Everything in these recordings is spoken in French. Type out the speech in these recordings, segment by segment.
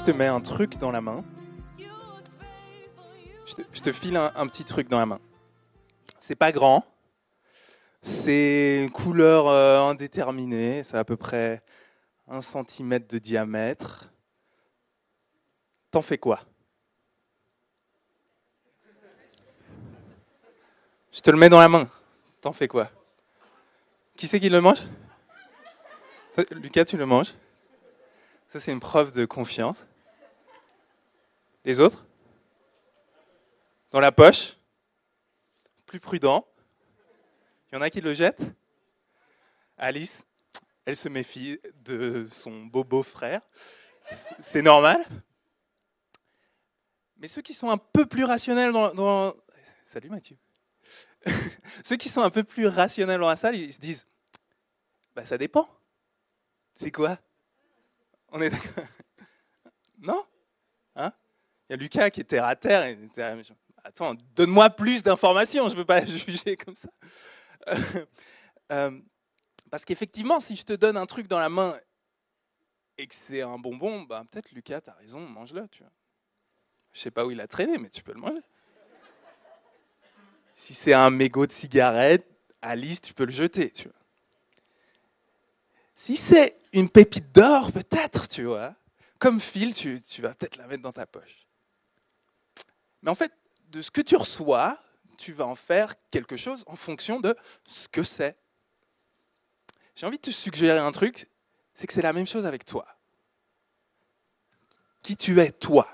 te mets un truc dans la main, je te file un petit truc dans la main. C'est pas grand, c'est une couleur indéterminée, c'est à peu près 1 centimètre de diamètre. T'en fais quoi? Je te le mets dans la main. T'en fais quoi? Qui c'est qui le mange? Lucas, tu le manges? Ça, c'est une preuve de confiance. Les autres? Dans la poche? Plus prudent. Il y en a qui le jettent? Alice, elle se méfie de son beau-frère. C'est normal. Mais ceux qui sont un peu plus rationnels Salut Mathieu. Ceux qui sont un peu plus rationnels dans la salle, ils se disent, bah ça dépend. C'est quoi? On est d'accord? Non? Hein? Il y a Lucas qui est terre à terre. Et attends, donne-moi plus d'informations, je ne peux pas juger comme ça. Parce qu'effectivement, si je te donne un truc dans la main et que c'est un bonbon, bah peut-être Lucas, t'as raison, mange-le, tu vois. Je sais pas où il a traîné, mais tu peux le manger. Si c'est un mégot de cigarette, Alice, tu peux le jeter, tu vois. Si c'est une pépite d'or, peut-être, tu vois. Comme Phil, tu vas peut-être la mettre dans ta poche. Mais en fait, de ce que tu reçois, tu vas en faire quelque chose en fonction de ce que c'est. J'ai envie de te suggérer un truc, c'est que c'est la même chose avec toi. Qui tu es, toi.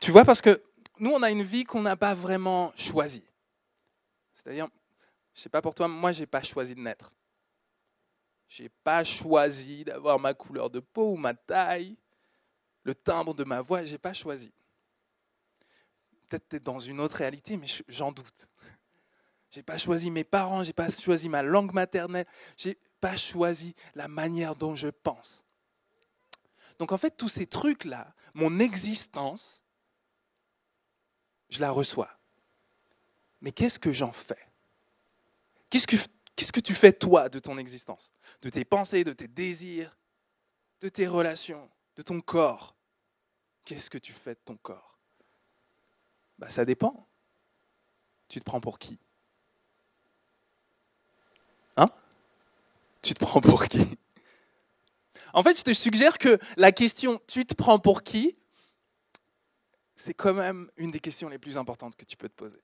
Tu vois, parce que nous, on a une vie qu'on n'a pas vraiment choisie. C'est-à-dire, je ne sais pas pour toi, moi, je n'ai pas choisi de naître. Je n'ai pas choisi d'avoir ma couleur de peau ou ma taille, le timbre de ma voix, je n'ai pas choisi. Peut-être tu es dans une autre réalité, mais j'en doute. Je n'ai pas choisi mes parents, je n'ai pas choisi ma langue maternelle, je n'ai pas choisi la manière dont je pense. Donc en fait, tous ces trucs-là, mon existence, je la reçois. Mais qu'est-ce que j'en fais? Qu'est-ce que tu fais toi de ton existence? De tes pensées, de tes désirs, de tes relations, de ton corps? Qu'est-ce que tu fais de ton corps? Bah, ça dépend. Tu te prends pour qui? Hein? Tu te prends pour qui? En fait, je te suggère que la question tu te prends pour qui, c'est quand même une des questions les plus importantes que tu peux te poser.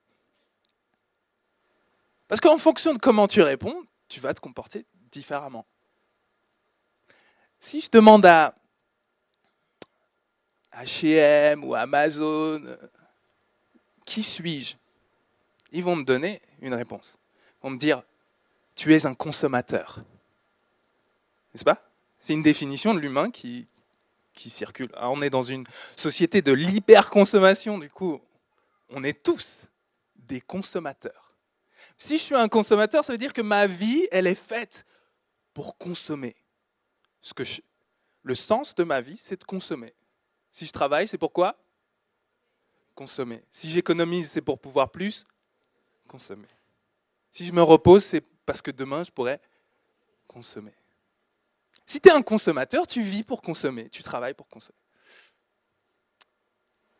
Parce qu'en fonction de comment tu réponds, tu vas te comporter différemment. Si je demande à H&M ou Amazon, qui suis-je? Ils vont me donner une réponse. Ils vont me dire, tu es un consommateur. N'est-ce pas? C'est une définition de l'humain qui circule. Alors, on est dans une société de l'hyperconsommation, du coup, on est tous des consommateurs. Si je suis un consommateur, ça veut dire que ma vie, elle est faite pour consommer. Le sens de ma vie, c'est de consommer. Si je travaille, c'est pourquoi? Consommer. Si j'économise, c'est pour pouvoir plus? Consommer. Si je me repose, c'est parce que demain, je pourrais consommer. Si tu es un consommateur, tu vis pour consommer, tu travailles pour consommer.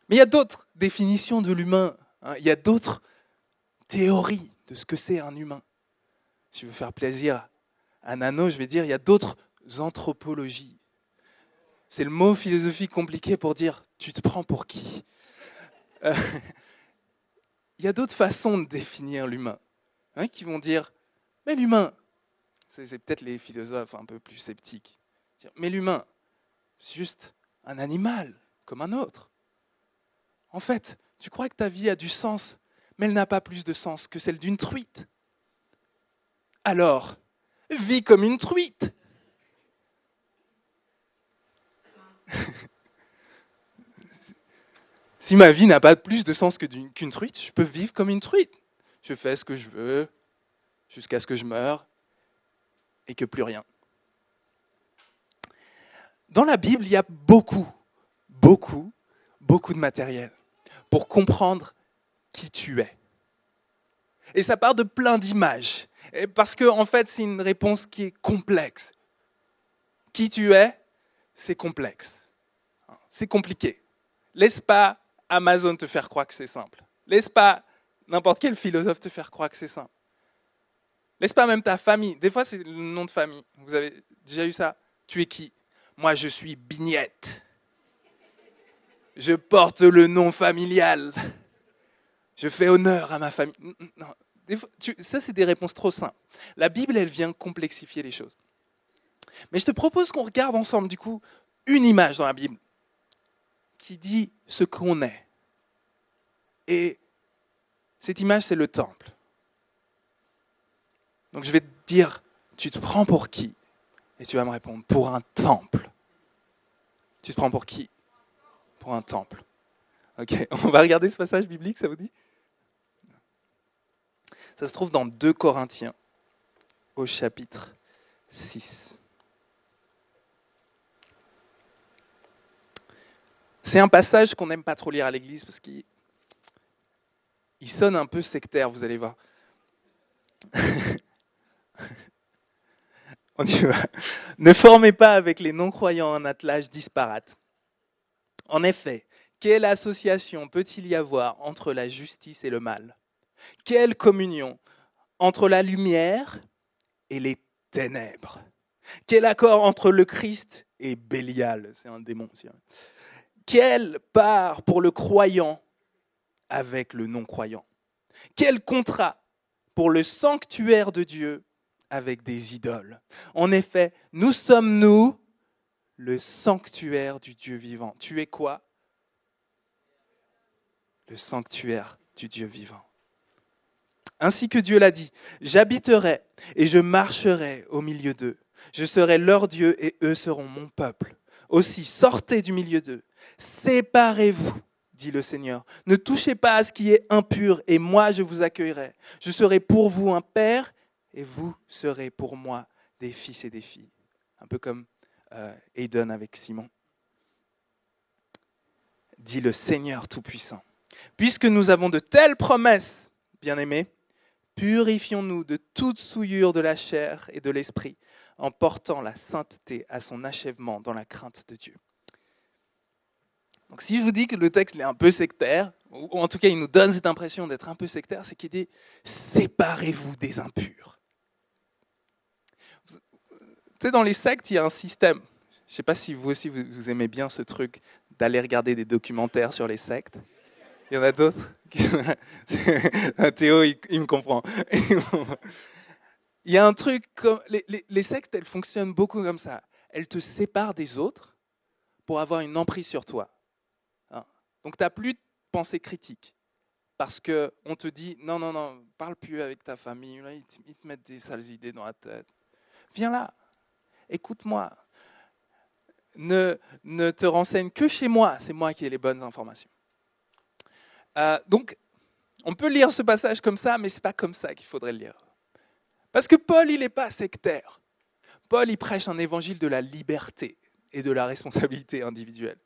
Mais il y a d'autres définitions de l'humain, hein. Il y a d'autres théories de ce que c'est un humain. Si je veux faire plaisir à Nano, je vais dire il y a d'autres anthropologies. C'est le mot philosophique compliqué pour dire tu te prends pour qui? Il y a d'autres façons de définir l'humain, hein, qui vont dire mais l'humain, c'est peut-être les philosophes un peu plus sceptiques, mais l'humain, c'est juste un animal comme un autre. En fait, tu crois que ta vie a du sens, mais elle n'a pas plus de sens que celle d'une truite. Alors, vis comme une truite. Si ma vie n'a pas plus de sens qu'une truite, je peux vivre comme une truite. Je fais ce que je veux, jusqu'à ce que je meure, et que plus rien. Dans la Bible, il y a beaucoup de matériel pour comprendre qui tu es. Et ça part de plein d'images. Parce que, en fait, c'est une réponse qui est complexe. Qui tu es, c'est complexe. c'est compliqué. Laisse pas Amazon te faire croire que c'est simple. Laisse pas n'importe quel philosophe te faire croire que c'est simple. Laisse pas même ta famille. Des fois, c'est le nom de famille. Vous avez déjà eu ça? Tu es qui? Moi, je suis Bignette. Je porte le nom familial. Je fais honneur à ma famille. Non, ça, c'est des réponses trop simples. La Bible, elle vient complexifier les choses. Mais je te propose qu'on regarde ensemble, du coup, une image dans la Bible qui dit ce qu'on est. Et cette image, c'est le temple. Donc je vais te dire, tu te prends pour qui? Et tu vas me répondre, pour un temple. Tu te prends pour qui? Pour un temple. Ok, on va regarder ce passage biblique, ça vous dit? Ça se trouve dans 2 Corinthiens, au chapitre 6. C'est un passage qu'on n'aime pas trop lire à l'église parce qu'il sonne un peu sectaire, vous allez voir. On y va. Ne formez pas avec les non-croyants un attelage disparate. En effet, quelle association peut-il y avoir entre la justice et le mal? Quelle communion entre la lumière et les ténèbres? Quel accord entre le Christ et Bélial? C'est un démon aussi. Quelle part pour le croyant avec le non-croyant? Quel contrat pour le sanctuaire de Dieu avec des idoles? En effet, nous sommes, nous, le sanctuaire du Dieu vivant. Tu es quoi? Le sanctuaire du Dieu vivant. Ainsi que Dieu l'a dit, j'habiterai et je marcherai au milieu d'eux. Je serai leur Dieu et eux seront mon peuple. Aussi, sortez du milieu d'eux. Séparez-vous, dit le Seigneur. Ne touchez pas à ce qui est impur et moi je vous accueillerai. Je serai pour vous un père et vous serez pour moi des fils et des filles. Un peu comme Aidan avec Simon. Dit le Seigneur Tout-Puissant. Puisque nous avons de telles promesses, bien-aimés, purifions-nous de toute souillure de la chair et de l'esprit, en portant la sainteté à son achèvement dans la crainte de Dieu. Donc si je vous dis que le texte est un peu sectaire, ou en tout cas il nous donne cette impression d'être un peu sectaire, c'est qu'il dit « séparez-vous des impurs ». Tu sais, dans les sectes, il y a un système. Je ne sais pas si vous aussi vous aimez bien ce truc d'aller regarder des documentaires sur les sectes. Il y en a d'autres. Théo, il me comprend. Il y a un truc comme les sectes, elles fonctionnent beaucoup comme ça. Elles te séparent des autres pour avoir une emprise sur toi. Donc tu n'as plus de pensée critique. Parce qu'on te dit, non, parle plus avec ta famille, là, ils te mettent des sales idées dans la tête. Viens là, écoute-moi. Ne te renseigne que chez moi, c'est moi qui ai les bonnes informations. Donc, on peut lire ce passage comme ça, mais ce n'est pas comme ça qu'il faudrait le lire. Parce que Paul, il n'est pas sectaire. Paul, il prêche un évangile de la liberté et de la responsabilité individuelle.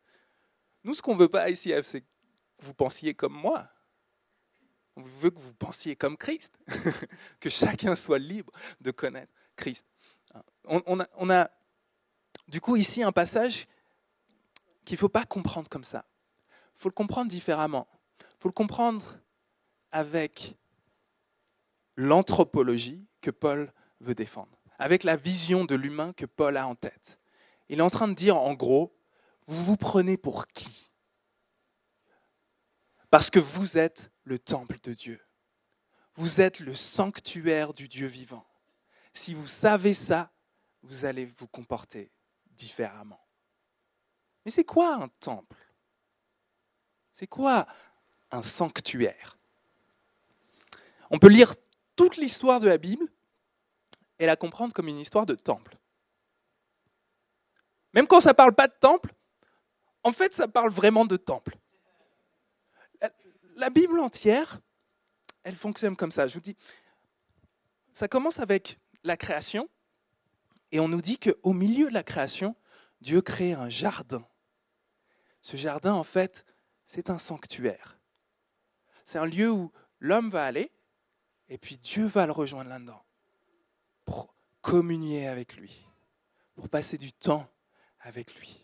Nous, ce qu'on ne veut pas ici, c'est que vous pensiez comme moi. On veut que vous pensiez comme Christ. Que chacun soit libre de connaître Christ. On a du coup ici un passage qu'il ne faut pas comprendre comme ça. Il faut le comprendre différemment. Il faut le comprendre avec l'anthropologie que Paul veut défendre, avec la vision de l'humain que Paul a en tête. Il est en train de dire, en gros, vous vous prenez pour qui? Parce que vous êtes le temple de Dieu. Vous êtes le sanctuaire du Dieu vivant. Si vous savez ça, vous allez vous comporter différemment. Mais c'est quoi un temple? C'est quoi un sanctuaire? On peut lire toute l'histoire de la Bible et la comprendre comme une histoire de temple. Même quand ça ne parle pas de temple, en fait, ça parle vraiment de temple. La Bible entière, elle fonctionne comme ça. Je vous dis, ça commence avec la création, et on nous dit qu'au milieu de la création, Dieu crée un jardin. Ce jardin, en fait, c'est un sanctuaire. C'est un lieu où l'homme va aller, et puis Dieu va le rejoindre là-dedans, pour communier avec lui, pour passer du temps avec lui.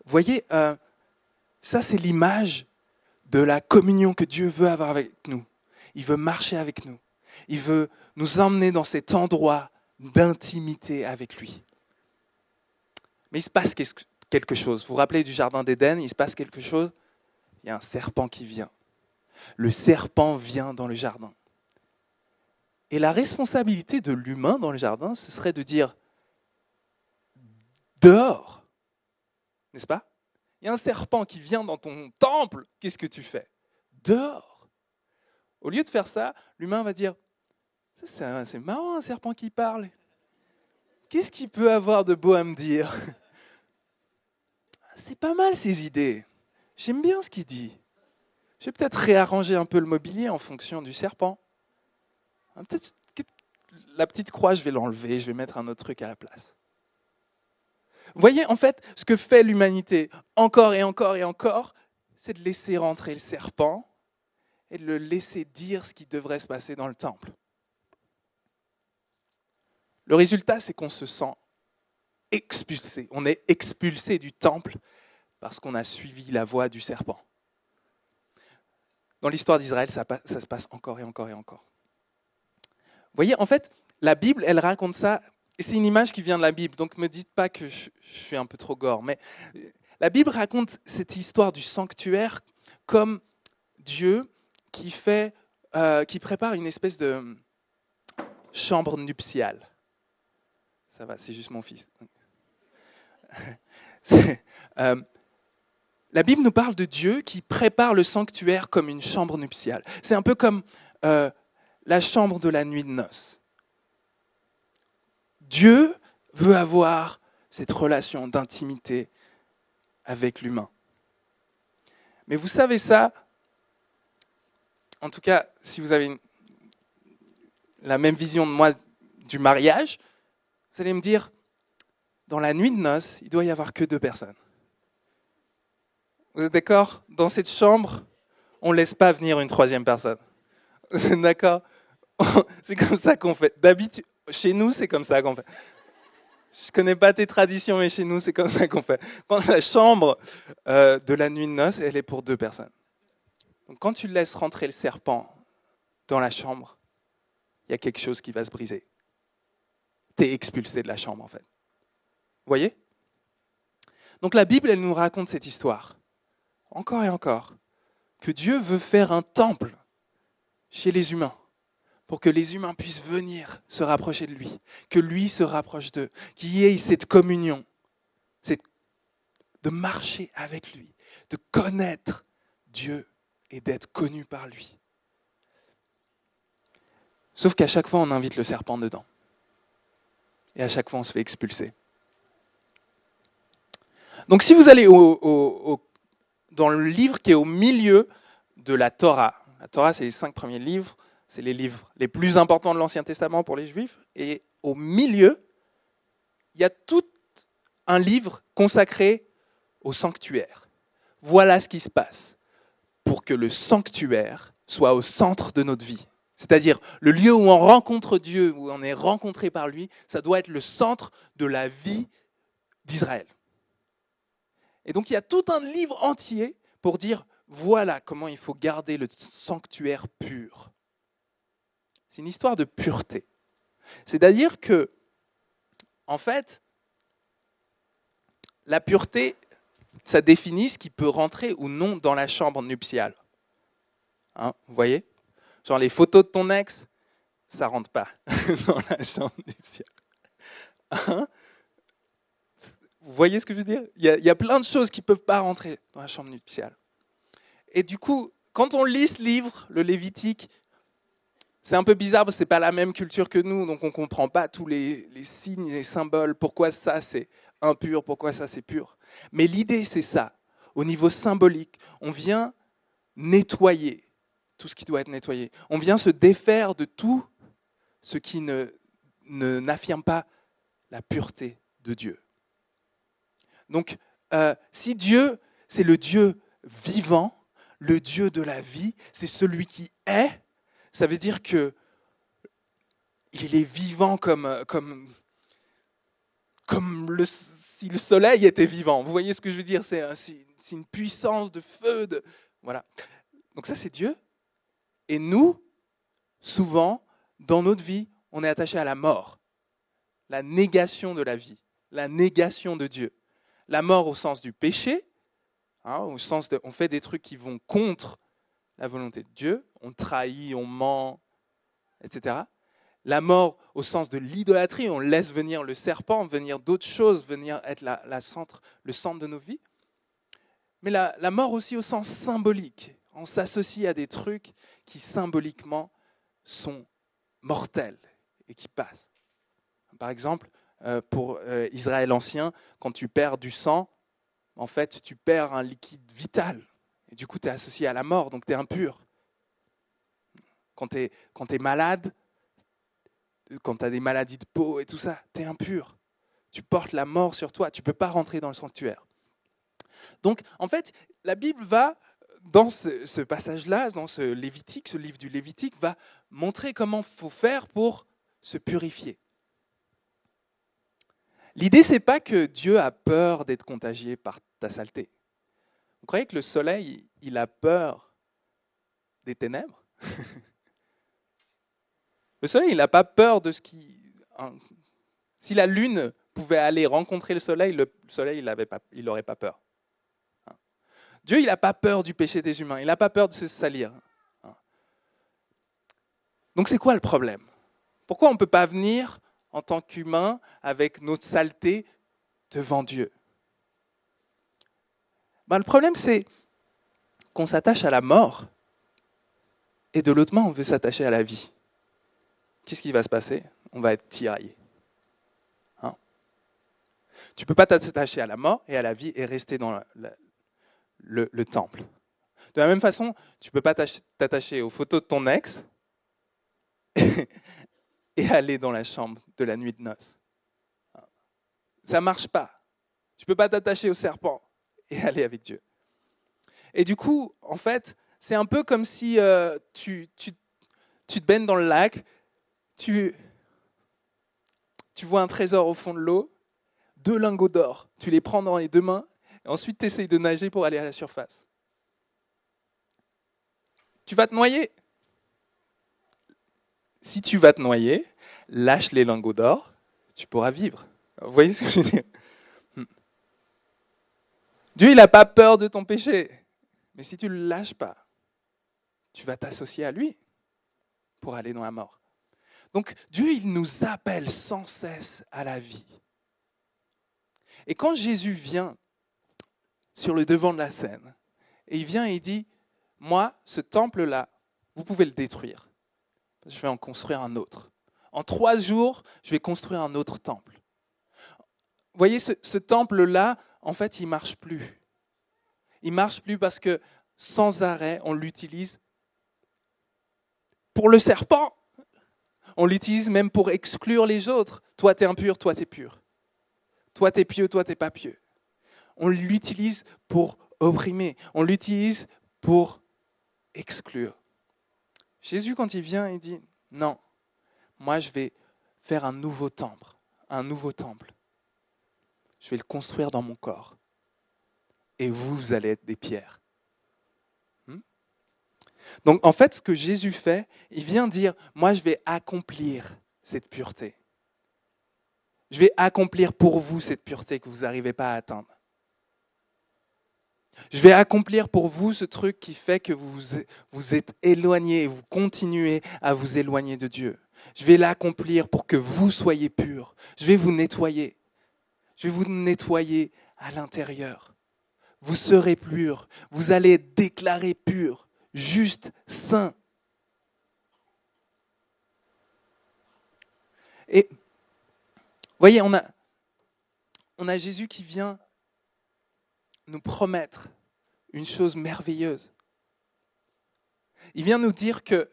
Vous voyez, ça c'est l'image de la communion que Dieu veut avoir avec nous. Il veut marcher avec nous. Il veut nous emmener dans cet endroit d'intimité avec lui. Mais il se passe quelque chose. Vous vous rappelez du jardin d'Éden, il se passe quelque chose. Il y a un serpent qui vient. Le serpent vient dans le jardin. Et la responsabilité de l'humain dans le jardin, ce serait de dire dehors, n'est-ce pas? Il y a un serpent qui vient dans ton temple, qu'est-ce que tu fais? Dehors. Au lieu de faire ça, l'humain va dire c'est marrant un serpent qui parle. Qu'est-ce qu'il peut avoir de beau à me dire? C'est pas mal ces idées. J'aime bien ce qu'il dit. Je vais peut-être réarranger un peu le mobilier en fonction du serpent. Peut-être la petite croix, je vais l'enlever, je vais mettre un autre truc à la place. Vous voyez, en fait, ce que fait l'humanité encore et encore et encore, c'est de laisser rentrer le serpent et de le laisser dire ce qui devrait se passer dans le temple. Le résultat, c'est qu'on se sent expulsé. On est expulsé du temple parce qu'on a suivi la voie du serpent. Dans l'histoire d'Israël, ça se passe encore et encore et encore. Vous voyez, en fait, la Bible, elle raconte ça, et c'est une image qui vient de la Bible, donc ne me dites pas que je suis un peu trop gore, mais la Bible raconte cette histoire du sanctuaire comme Dieu qui prépare une espèce de chambre nuptiale. Ça va, c'est juste mon fils. La Bible nous parle de Dieu qui prépare le sanctuaire comme une chambre nuptiale. C'est un peu comme la chambre de la nuit de noces. Dieu veut avoir cette relation d'intimité avec l'humain. Mais vous savez ça, en tout cas, si vous avez la même vision de moi du mariage, vous allez me dire, dans la nuit de noces, il doit y avoir que 2 personnes. Vous êtes d'accord? Dans cette chambre, on ne laisse pas venir une 3e personne. Vous êtes d'accord? C'est comme ça qu'on fait. D'habitude, chez nous, c'est comme ça qu'on fait. Je ne connais pas tes traditions, mais chez nous, c'est comme ça qu'on fait. Quand la chambre de la nuit de noces, elle est pour 2 personnes. Donc quand tu laisses rentrer le serpent dans la chambre, il y a quelque chose qui va se briser. Tu es expulsé de la chambre, en fait. Vous voyez? Donc la Bible, elle nous raconte cette histoire, encore et encore, que Dieu veut faire un temple chez les humains, pour que les humains puissent venir se rapprocher de lui, que lui se rapproche d'eux, qu'il y ait cette communion, de marcher avec lui, de connaître Dieu et d'être connu par lui. Sauf qu'à chaque fois, on invite le serpent dedans. Et à chaque fois, on se fait expulser. Donc si vous allez dans le livre qui est au milieu de la Torah c'est les 5 premiers livres, c'est les livres les plus importants de l'Ancien Testament pour les Juifs, et au milieu, il y a tout un livre consacré au sanctuaire. Voilà ce qui se passe pour que le sanctuaire soit au centre de notre vie. C'est-à-dire le lieu où on rencontre Dieu, où on est rencontré par lui, ça doit être le centre de la vie d'Israël. Et donc il y a tout un livre entier pour dire voilà comment il faut garder le sanctuaire pur. C'est une histoire de pureté. C'est-à-dire que, en fait, la pureté, ça définit ce qui peut rentrer ou non dans la chambre nuptiale. Hein, vous voyez? Genre les photos de ton ex, ça rentre pas dans la chambre nuptiale. Hein? Vous voyez ce que je veux dire? Il y a plein de choses qui ne peuvent pas rentrer dans la chambre nuptiale. Et du coup, quand on lit ce livre, le Lévitique, c'est un peu bizarre parce que ce n'est pas la même culture que nous, donc on ne comprend pas tous les signes, les symboles, pourquoi ça c'est impur, pourquoi ça c'est pur. Mais l'idée c'est ça. Au niveau symbolique, on vient nettoyer tout ce qui doit être nettoyé. On vient se défaire de tout ce qui n'affirme pas la pureté de Dieu. Donc, si Dieu, c'est le Dieu vivant, le Dieu de la vie, c'est celui qui est, ça veut dire que il est vivant comme si le soleil était vivant. Vous voyez ce que je veux dire? C'est une puissance de feu. Voilà. Donc ça, c'est Dieu. Et nous, souvent, dans notre vie, on est attaché à la mort. La négation de la vie. La négation de Dieu. La mort au sens du péché, au sens on fait des trucs qui vont contre la volonté de Dieu. On trahit, on ment, etc. La mort au sens de l'idolâtrie, on laisse venir le serpent, venir d'autres choses, venir être le centre de nos vies. Mais la mort aussi au sens symbolique. On s'associe à des trucs qui symboliquement sont mortels et qui passent. Par exemple, pour Israël ancien, quand tu perds du sang, en fait, tu perds un liquide vital. Et du coup, tu es associé à la mort, donc tu es impur. Quand tu es malade, quand tu as des maladies de peau et tout ça, tu es impur. Tu portes la mort sur toi, tu ne peux pas rentrer dans le sanctuaire. Donc, en fait, la Bible va, dans ce passage-là, dans ce Lévitique, ce livre du Lévitique, va montrer comment il faut faire pour se purifier. L'idée, c'est pas que Dieu a peur d'être contagié par ta saleté. Vous croyez que le soleil, il a peur des ténèbres? Le soleil, il n'a pas peur de ce qui... Si la lune pouvait aller rencontrer le soleil, il n'aurait pas peur. Dieu, il n'a pas peur du péché des humains, il n'a pas peur de se salir. Donc c'est quoi le problème? Pourquoi on ne peut pas venir en tant qu'humain avec notre saleté devant Dieu? Le problème, c'est qu'on s'attache à la mort et de l'autre main, on veut s'attacher à la vie. Qu'est-ce qui va se passer? On va être tiraillé. Tu ne peux pas t'attacher à la mort et à la vie et rester dans le temple. De la même façon, tu ne peux pas t'attacher aux photos de ton ex et aller dans la chambre de la nuit de noces. Ça ne marche pas. Tu ne peux pas t'attacher au serpent et aller avec Dieu. Et du coup, en fait, c'est un peu comme si tu te baignes dans le lac, tu vois un trésor au fond de l'eau, 2 lingots d'or, tu les prends dans les 2 mains, et ensuite tu essayes de nager pour aller à la surface. Tu vas te noyer. Si tu vas te noyer, lâche les lingots d'or, tu pourras vivre. Vous voyez ce que je veux dire? Dieu, il n'a pas peur de ton péché. Mais si tu ne le lâches pas, tu vas t'associer à lui pour aller dans la mort. Donc Dieu, il nous appelle sans cesse à la vie. Et quand Jésus vient sur le devant de la scène, et il vient et il dit, moi, ce temple-là, vous pouvez le détruire. Je vais en construire un autre. En 3 jours, je vais construire un autre temple. Vous voyez, ce temple-là, en fait, il ne marche plus. Il ne marche plus parce que sans arrêt, on l'utilise pour le serpent. On l'utilise même pour exclure les autres. Toi, tu es impur, toi, tu es pur. Toi, tu es pieux, toi, tu n'es pas pieux. On l'utilise pour opprimer. On l'utilise pour exclure. Jésus, quand il vient, il dit, non, moi, je vais faire un nouveau temple. Un nouveau temple. Je vais le construire dans mon corps. Et vous allez être des pierres. Donc, en fait, ce que Jésus fait, il vient dire, moi, je vais accomplir cette pureté. Je vais accomplir pour vous cette pureté que vous n'arrivez pas à atteindre. Je vais accomplir pour vous ce truc qui fait que vous êtes éloignés et vous continuez à vous éloigner de Dieu. Je vais l'accomplir pour que vous soyez purs. Je vais vous nettoyer. Je vais vous nettoyer à l'intérieur. Vous serez purs. Vous allez être déclarés purs, justes, saints. Et voyez, on a Jésus qui vient nous promettre une chose merveilleuse. Il vient nous dire que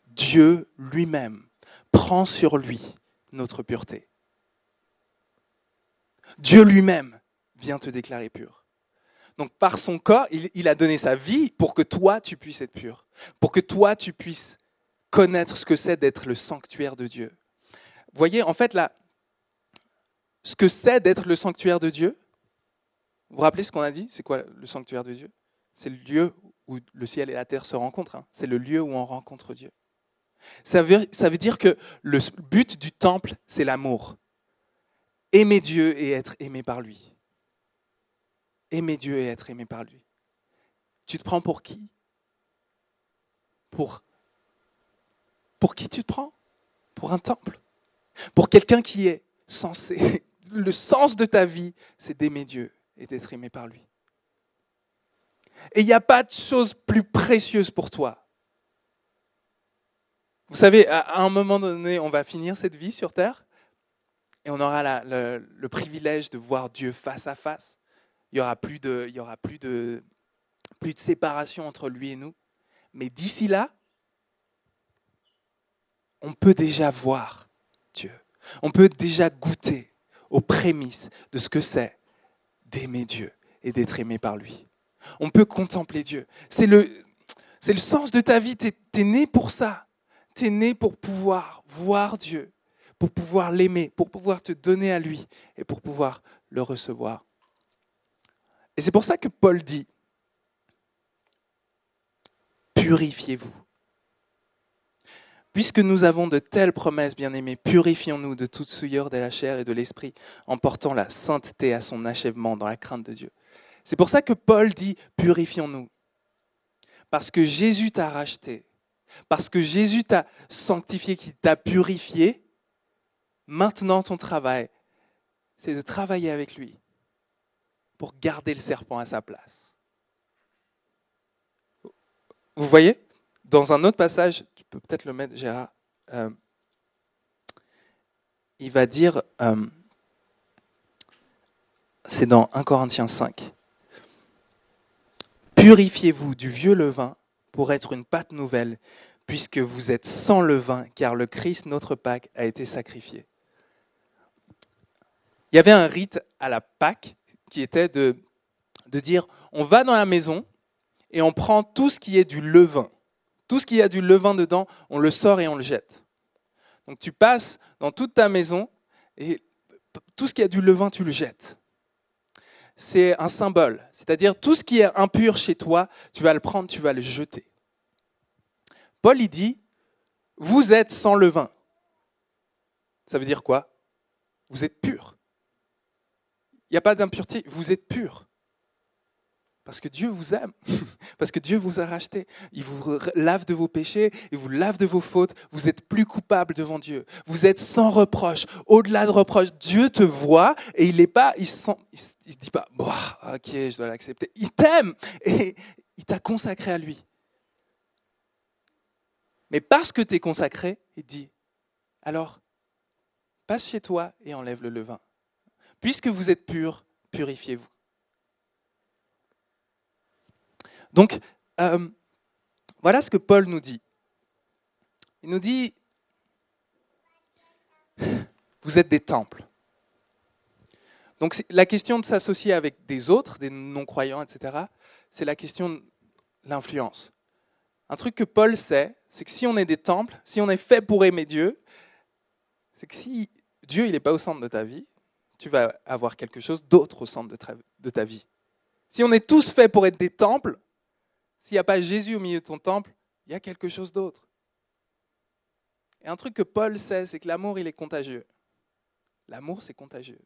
Dieu lui-même prend sur lui notre pureté. Dieu lui-même vient te déclarer pur. Donc par son corps, il a donné sa vie pour que toi tu puisses être pur, pour que toi tu puisses connaître ce que c'est d'être le sanctuaire de Dieu. Vous voyez, en fait, là, ce que c'est d'être le sanctuaire de Dieu, vous vous rappelez ce qu'on a dit? C'est quoi le sanctuaire de Dieu? C'est le lieu où le ciel et la terre se rencontrent. Hein. C'est le lieu où on rencontre Dieu. Ça veut dire que le but du temple, c'est l'amour. Aimer Dieu et être aimé par lui. Aimer Dieu et être aimé par lui. Tu te prends pour qui? Pour qui tu te prends? Pour un temple. Pour quelqu'un qui est censé. Le sens de ta vie, c'est d'aimer Dieu et d'être aimé par lui. Et il n'y a pas de chose plus précieuse pour toi. Vous savez, à un moment donné, on va finir cette vie sur Terre et on aura le privilège de voir Dieu face à face. Il n'y aura plus de séparation entre lui et nous. Mais d'ici là, on peut déjà voir Dieu. On peut déjà goûter aux prémices de ce que c'est d'aimer Dieu et d'être aimé par lui. On peut contempler Dieu. C'est le sens de ta vie. Tu es né pour ça. Tu es né pour pouvoir voir Dieu, pour pouvoir l'aimer, pour pouvoir te donner à lui et pour pouvoir le recevoir. Et c'est pour ça que Paul dit, purifiez-vous. Puisque nous avons de telles promesses, bien-aimés, purifions-nous de toute souillure de la chair et de l'esprit, en portant la sainteté à son achèvement dans la crainte de Dieu. C'est pour ça que Paul dit, purifions-nous. Parce que Jésus t'a racheté, parce que Jésus t'a sanctifié, qu'il t'a purifié, maintenant ton travail, c'est de travailler avec lui pour garder le serpent à sa place. Vous voyez? Dans un autre passage, tu peux peut-être le mettre, Gérard, il va dire, c'est dans 1 Corinthiens 5, « Purifiez-vous du vieux levain pour être une pâte nouvelle, puisque vous êtes sans levain, car le Christ, notre Pâque, a été sacrifié. » Il y avait un rite à la Pâque qui était de dire, on va dans la maison et on prend tout ce qui est du levain. Tout ce qui a du levain dedans, on le sort et on le jette. Donc tu passes dans toute ta maison et tout ce qui a du levain, tu le jettes. C'est un symbole. C'est-à-dire tout ce qui est impur chez toi, tu vas le prendre, tu vas le jeter. Paul, il dit, vous êtes sans levain. Ça veut dire quoi? Vous êtes pur. Il n'y a pas d'impureté, vous êtes pur. Parce que Dieu vous aime, parce que Dieu vous a racheté. Il vous lave de vos péchés, il vous lave de vos fautes. Vous êtes plus coupable devant Dieu. Vous êtes sans reproche. Au-delà de reproche, Dieu te voit et il ne dit pas, ok, je dois l'accepter. Il t'aime et il t'a consacré à lui. Mais parce que tu es consacré, il dit, alors, passe chez toi et enlève le levain. Puisque vous êtes purs, purifiez-vous. Donc, voilà ce que Paul nous dit. Il nous dit, vous êtes des temples. Donc la question de s'associer avec des autres, des non-croyants, etc., c'est la question de l'influence. Un truc que Paul sait, c'est que si on est des temples, si on est fait pour aimer Dieu, c'est que si Dieu n'est pas au centre de ta vie, tu vas avoir quelque chose d'autre au centre de ta vie. Si on est tous faits pour être des temples, s'il n'y a pas Jésus au milieu de ton temple, il y a quelque chose d'autre. Et un truc que Paul sait, c'est que l'amour, il est contagieux. L'amour, c'est contagieux.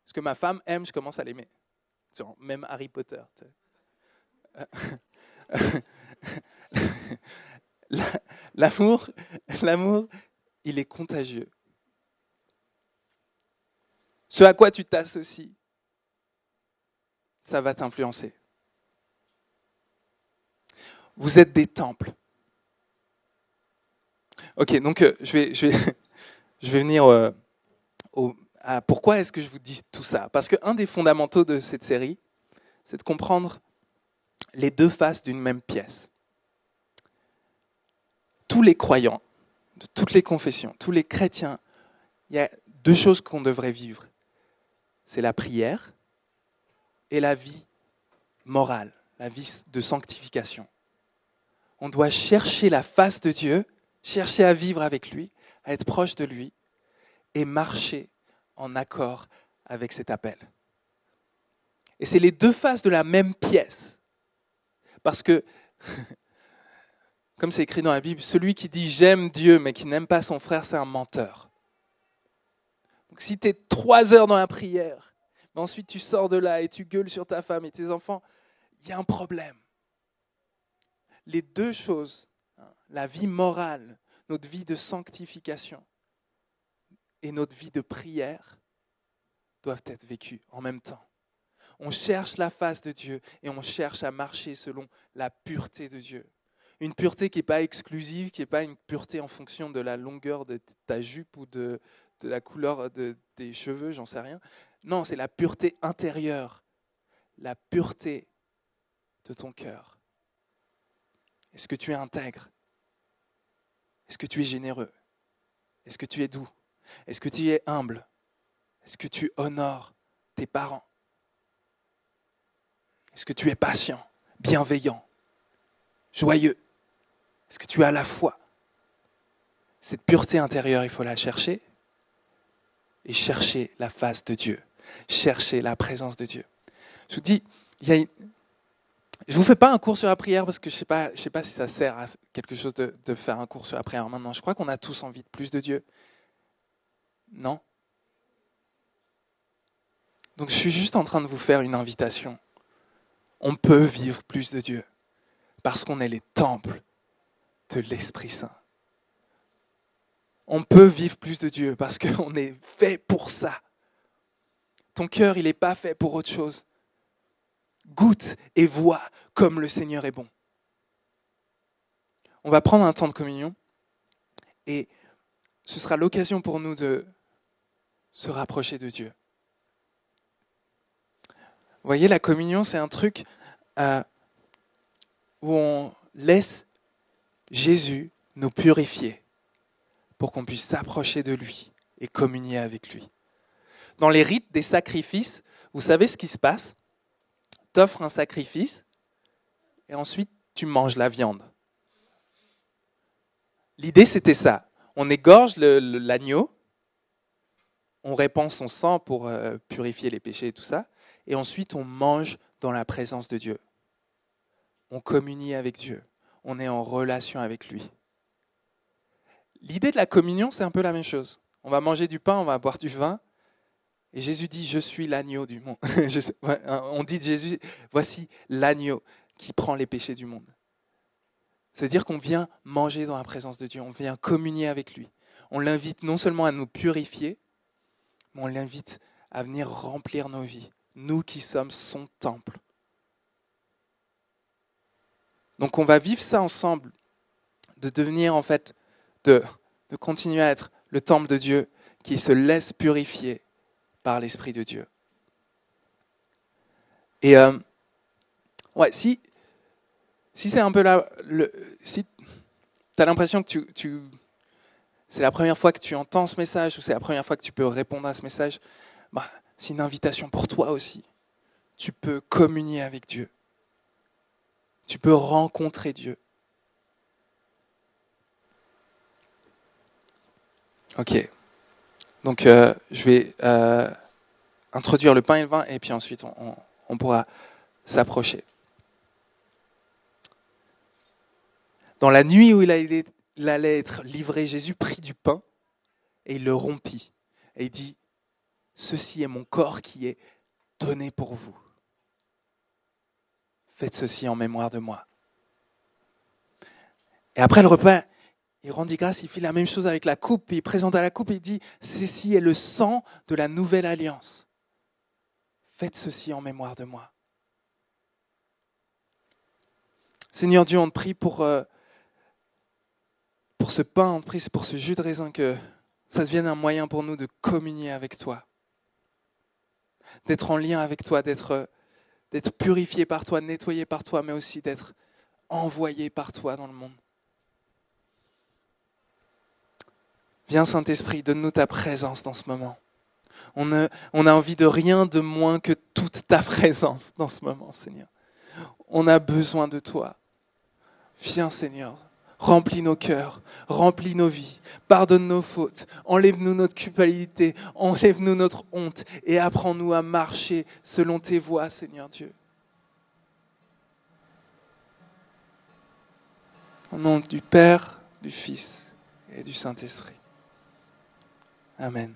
Ce que ma femme aime, je commence à l'aimer. Même Harry Potter. L'amour, il est contagieux. Ce à quoi tu t'associes, ça va t'influencer. Vous êtes des temples. Ok, donc je vais venir à pourquoi est-ce que je vous dis tout ça. Parce qu'un des fondamentaux de cette série, c'est de comprendre les deux faces d'une même pièce. Tous les croyants, de toutes les confessions, tous les chrétiens, il y a deux choses qu'on devrait vivre. C'est la prière et la vie morale, la vie de sanctification. On doit chercher la face de Dieu, chercher à vivre avec lui, à être proche de lui, et marcher en accord avec cet appel. Et c'est les deux faces de la même pièce. Parce que, comme c'est écrit dans la Bible, celui qui dit j'aime Dieu mais qui n'aime pas son frère, c'est un menteur. Donc si tu es 3 heures dans la prière, mais ensuite tu sors de là et tu gueules sur ta femme et tes enfants, il y a un problème. Les deux choses, la vie morale, notre vie de sanctification et notre vie de prière, doivent être vécues en même temps. On cherche la face de Dieu et on cherche à marcher selon la pureté de Dieu. Une pureté qui n'est pas exclusive, qui n'est pas une pureté en fonction de la longueur de ta jupe ou de la couleur des cheveux, j'en sais rien. Non, c'est la pureté intérieure, la pureté de ton cœur. Est-ce que tu es intègre? Est-ce que tu es généreux? Est-ce que tu es doux? Est-ce que tu es humble? Est-ce que tu honores tes parents? Est-ce que tu es patient, bienveillant, joyeux? Est-ce que tu as la foi? Cette pureté intérieure, il faut la chercher et chercher la face de Dieu, chercher la présence de Dieu. Je vous dis, je ne vous fais pas un cours sur la prière parce que je ne sais pas si ça sert à quelque chose de faire un cours sur la prière maintenant. Je crois qu'on a tous envie de plus de Dieu. Non? Donc je suis juste en train de vous faire une invitation. On peut vivre plus de Dieu parce qu'on est les temples de l'Esprit Saint. On peut vivre plus de Dieu parce qu'on est fait pour ça. Ton cœur, il n'est pas fait pour autre chose. Goûte et vois comme le Seigneur est bon. On va prendre un temps de communion et ce sera l'occasion pour nous de se rapprocher de Dieu. Vous voyez, la communion, c'est un truc où on laisse Jésus nous purifier pour qu'on puisse s'approcher de lui et communier avec lui. Dans les rites des sacrifices, vous savez ce qui se passe? Tu offres un sacrifice et ensuite tu manges la viande. L'idée, c'était ça. On égorge l'agneau, on répand son sang pour purifier les péchés et tout ça, et ensuite on mange dans la présence de Dieu. On communie avec Dieu. On est en relation avec lui. L'idée de la communion, c'est un peu la même chose. On va manger du pain, on va boire du vin, et Jésus dit, je suis l'agneau du monde. On dit de Jésus, voici l'agneau qui prend les péchés du monde. C'est-à-dire qu'on vient manger dans la présence de Dieu, on vient communier avec lui. On l'invite non seulement à nous purifier, mais on l'invite à venir remplir nos vies, nous qui sommes son temple. Donc on va vivre ça ensemble, de devenir en fait, de continuer à être le temple de Dieu qui se laisse purifier par l'Esprit de Dieu. Et si c'est un peu là, si tu as l'impression que c'est la première fois que tu entends ce message ou c'est la première fois que tu peux répondre à ce message, c'est une invitation pour toi aussi. Tu peux communier avec Dieu. Tu peux rencontrer Dieu. Ok. Donc je vais introduire le pain et le vin et puis ensuite on pourra s'approcher. Dans la nuit où il allait être livré, Jésus prit du pain et il le rompit. Et il dit, ceci est mon corps qui est donné pour vous. Faites ceci en mémoire de moi. Et après le repas, il rendit grâce, il fit la même chose avec la coupe, il présenta la coupe et il dit, ceci est le sang de la nouvelle alliance. Faites ceci en mémoire de moi. Seigneur Dieu, on te prie pour ce pain, on te prie pour ce jus de raisin, que ça devienne un moyen pour nous de communier avec toi, d'être en lien avec toi, d'être purifié par toi, nettoyé par toi, mais aussi d'être envoyé par toi dans le monde. Viens Saint-Esprit, donne-nous ta présence dans ce moment. On a envie de rien de moins que toute ta présence dans ce moment, Seigneur. On a besoin de toi. Viens Seigneur, Remplis nos cœurs, remplis nos vies, pardonne nos fautes, enlève-nous notre culpabilité, enlève-nous notre honte et apprends-nous à marcher selon tes voies, Seigneur Dieu. Au nom du Père, du Fils et du Saint-Esprit. Amen.